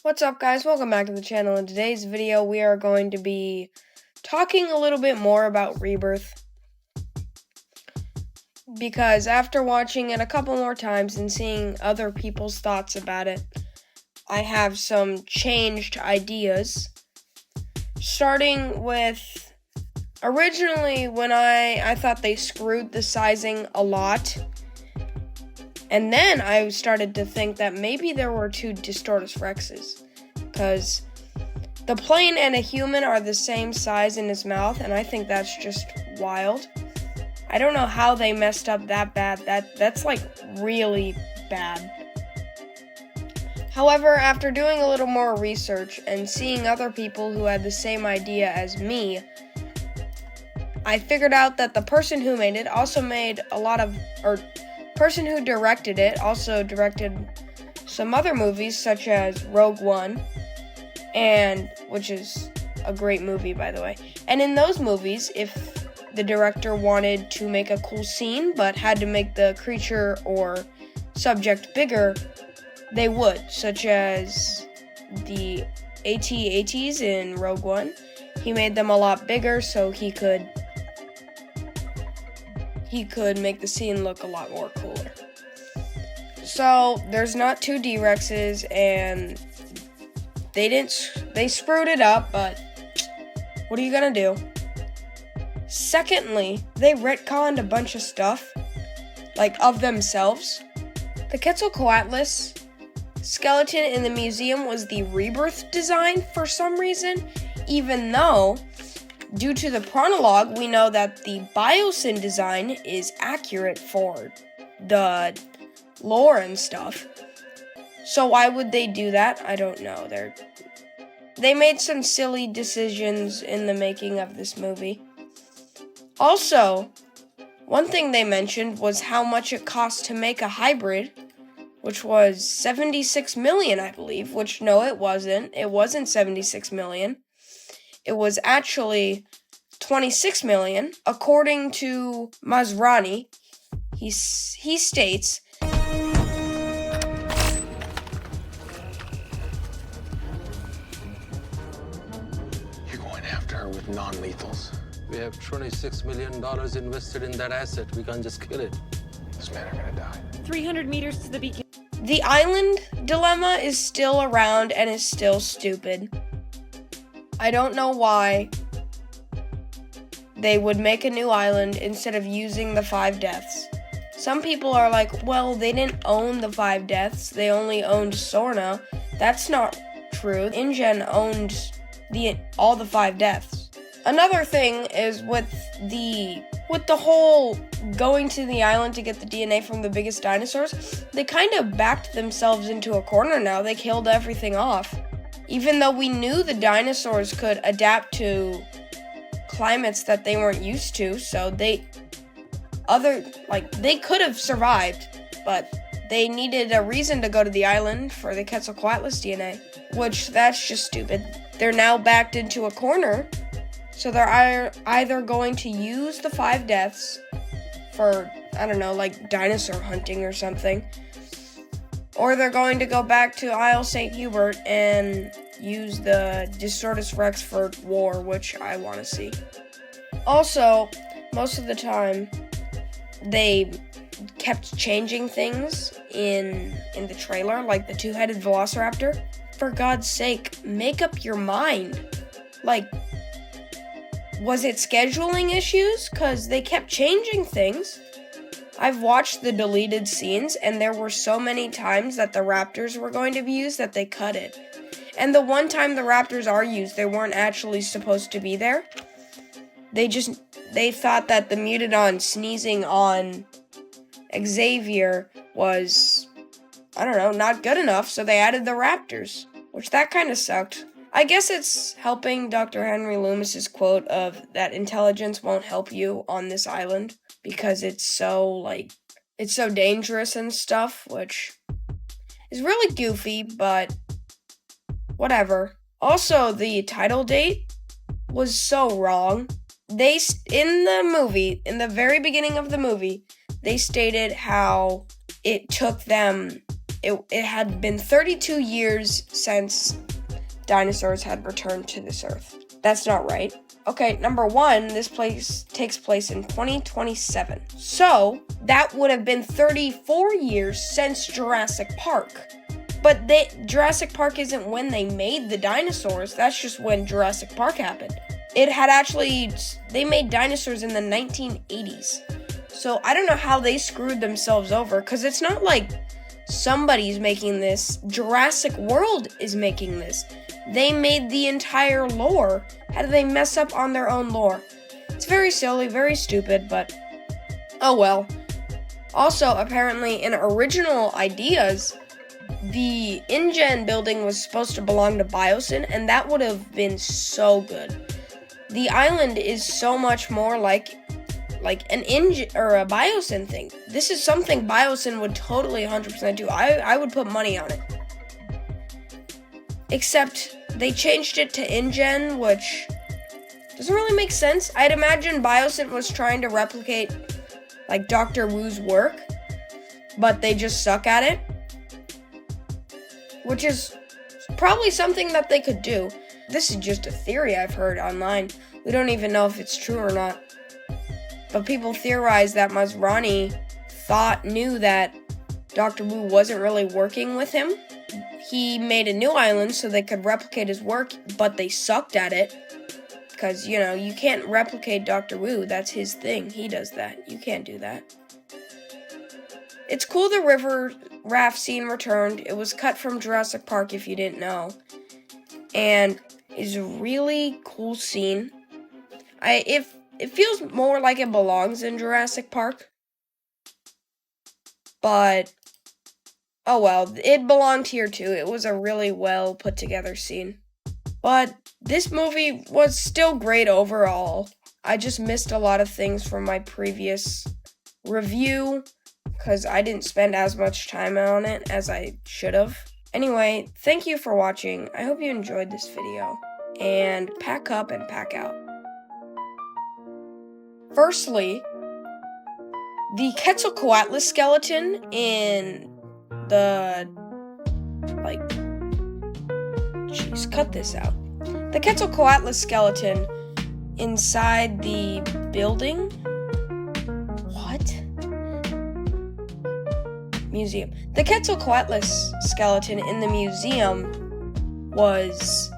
What's up, guys? Welcome back to the channel. In today's video, we are going to be talking a little bit more about Rebirth, because after watching it a couple more times and seeing other people's thoughts about it, I have some changed ideas. Starting with, originally when I thought they screwed the sizing a lot, and then I started to think that maybe there were two Distortus Rexes, because the plane and a human are the same size in his mouth, and I think that's just wild. I don't know how they messed up that bad. That's like really bad. However, after doing a little more research and seeing other people who had the same idea as me, I figured out that the person who made it also made person who directed it also directed some other movies, such as Rogue One, and which is a great movie, by the way. And in those movies, if the director wanted to make a cool scene but had to make the creature or subject bigger, they would, such as the AT-ATs in Rogue One. He made them a lot bigger so he could make the scene look a lot more cooler. So there's not two D-Rexes, and they screwed it up, but what are you gonna do? Secondly, they retconned a bunch of stuff, like of themselves. The Quetzalcoatlus skeleton in the museum was the Rebirth design for some reason, even though, due to the chronologue, we know that the Biosyn design is accurate for the lore and stuff. So why would they do that? I don't know. They made some silly decisions in the making of this movie. Also, one thing they mentioned was how much it cost to make a hybrid, which was $76 million, I believe, which no, it wasn't. It wasn't $76 million. It was actually $26 million. According to Masrani, he states, "You're going after her with non-lethals. We have $26 million invested in that asset. We can't just kill it. This man are gonna die." 300 meters to the beacon. the island dilemma is still around and is still stupid. I don't know why they would make a new island instead of using the 5 deaths. Some people are like, well, they didn't own the 5 deaths, they only owned Sorna. That's not true. InGen owned all the 5 deaths. Another thing is with the whole going to the island to get the DNA from the biggest dinosaurs, they kind of backed themselves into a corner now. They killed everything off. Even though we knew the dinosaurs could adapt to climates that they weren't used to, so they could have survived, but they needed a reason to go to the island for the Quetzalcoatlus DNA, which that's just stupid. They're now backed into a corner, so they're either going to use the 5 deaths for, I don't know, like dinosaur hunting or something, or they're going to go back to Isle St. Hubert and use the Distortus Rex for war, which I want to see. Also, most of the time, they kept changing things in the trailer, like the 2-headed Velociraptor. For God's sake, make up your mind. Like, was it scheduling issues? Because they kept changing things. I've watched the deleted scenes, and there were so many times that the raptors were going to be used that they cut it. And the one time the raptors are used, they weren't actually supposed to be there. They thought that the Mutodon sneezing on Xavier was, I don't know, not good enough, so they added the raptors, which that kind of sucked. I guess it's helping Dr. Henry Loomis's quote of that intelligence won't help you on this island because it's so dangerous and stuff, which is really goofy, but whatever. Also, the title date was so wrong. In the very beginning of the movie, they stated how it took them it had been 32 years since dinosaurs had returned to this earth. That's not right. Okay, number one, this place takes place in 2027. So, that would have been 34 years since Jurassic Park. But Jurassic Park isn't when they made the dinosaurs, that's just when Jurassic Park happened. They made dinosaurs in the 1980s. So, I don't know how they screwed themselves over, because it's not like somebody's making this. Jurassic World is making this. They made the entire lore. How do they mess up on their own lore? It's very silly, very stupid, but oh well. Also, apparently in original ideas, the InGen building was supposed to belong to Biosyn, and that would have been so good. The island is so much more like an InGen or a Biosyn thing. This is something Biosyn would totally 100% do. I would put money on it. Except they changed it to InGen, which doesn't really make sense. I'd imagine Biosyn was trying to replicate like Dr. Wu's work, but they just suck at it. Which is probably something that they could do. This is just a theory I've heard online. We don't even know if it's true or not. But people theorize that Masrani knew that Dr. Wu wasn't really working with him. He made a new island so they could replicate his work, but they sucked at it. Because, you can't replicate Dr. Wu. That's his thing. He does that. You can't do that. It's cool the river raft scene returned. It was cut from Jurassic Park, if you didn't know. And it's a really cool scene. It feels more like it belongs in Jurassic Park. But oh well, it belonged here too. It was a really well put together scene. But this movie was still great overall. I just missed a lot of things from my previous review because I didn't spend as much time on it as I should have. Anyway, thank you for watching. I hope you enjoyed this video. And pack up and pack out. Firstly, the Quetzalcoatlus skeleton in the, cut this out. The Quetzalcoatlus skeleton inside the building. What? Museum. The Quetzalcoatlus skeleton in the museum was